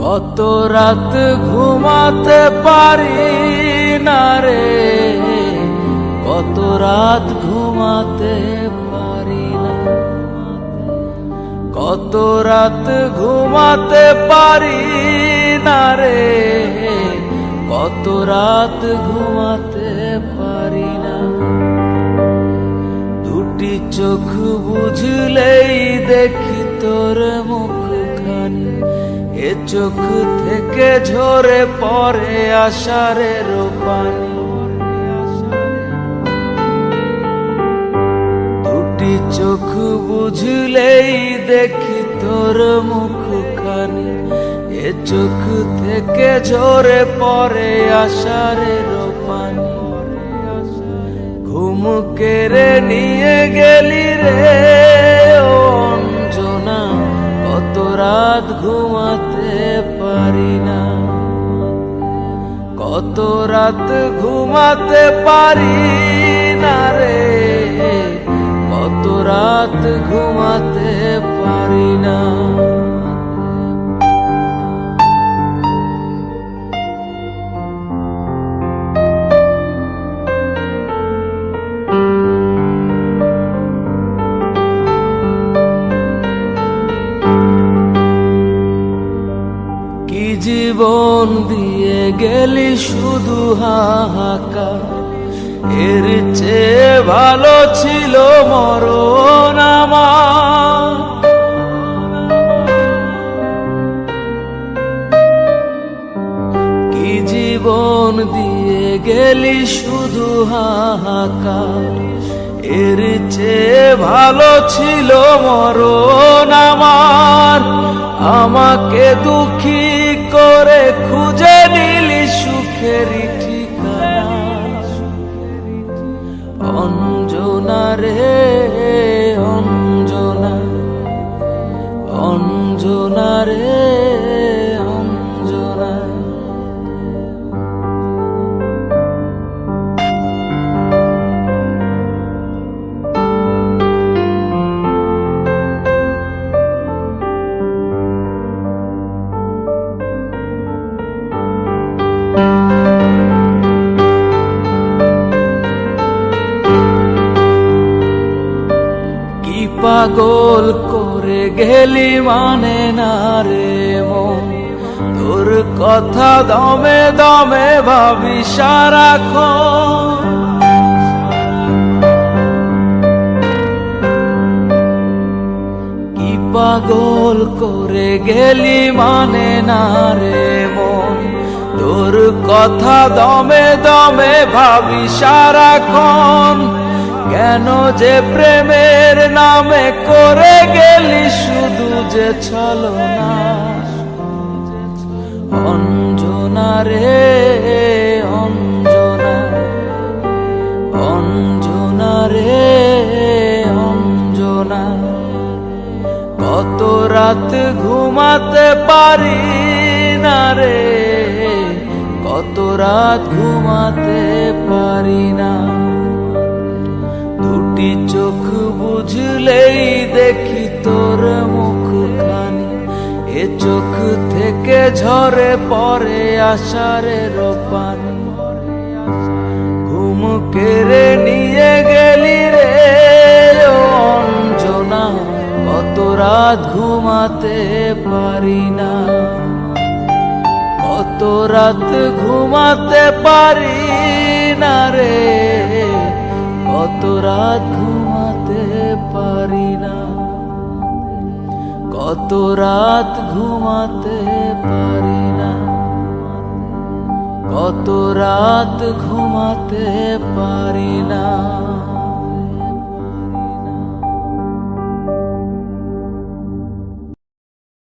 কত রাত ঘুমাতে পারি না রে, কত রাত ঘুমাতে পারি না, কত রাত ঘুমাতে পারি না রে, কত রাত ঘুমাতে পারি না। দুটি চোখ বুঝলেই দেখি তোর মুখখানি, এ চোখ থেকে ঝরে পড়ে আষাঢ়ের পানি। দুটি চোখ বুঝলেই দেখি তোর মুখখানি, এ চোখ থেকে ঝরে পড়ে আষাঢ়ের পানি। ঘুম কেড়ে নিয়ে গেলি রে অঞ্জনা, কত রাত ঘুমাতে পারি না, কত রাত ঘুমাতে পারি না রে, কত রাত ঘুমাতে পারি না। কি জীবন দিয়ে গেলি শুধু হাহাকার, এর চেয়ে ভালো ছিল মরণ আমার। কি জীবন দিয়ে গেলি শুধু হাহাকার, এর চেয়ে ভালো ছিল মরণ আমার। আমাকে দুঃখী করে খুঁজে নিলি সুখের ঠিকানা, অঞ্জনা রে অঞ্জনা, অঞ্জনা রে অঞ্জনা। পাগল করে গেলি মানে না রে মন, তোর কথা দমে দমে ভাবি সারাক্ষণ। কি পাগল করে গেলি মানে না রে মন, তোর কথা দমে দমে ভাবি সারাক্ষণ। কেন যে প্রেমের নামে করে গেলি শুধু যে ছলনা, অঞ্জনা রে অঞ্জনা, অঞ্জনা রে অঞ্জনা। কত রাত ঘুমাতে পারি না রে, কত রাত ঘুমাতে পারি না। দুটি চোখ বুঝলেই দেখি তোর মুখখানি, এ চোখ থেকে ঝরে পড়ে আষাঢ়ের পানি। ঘুম কেড়ে নিয়ে গেলি রে অঞ্জনা, কত রাত ঘুমাতে পারি না, কত রাত ঘুমাতে পারি না রে, কত রাত ঘুমাতে পারি না, কত রাত ঘুমাতে পারি না, কত রাত ঘুমাতে পারি না।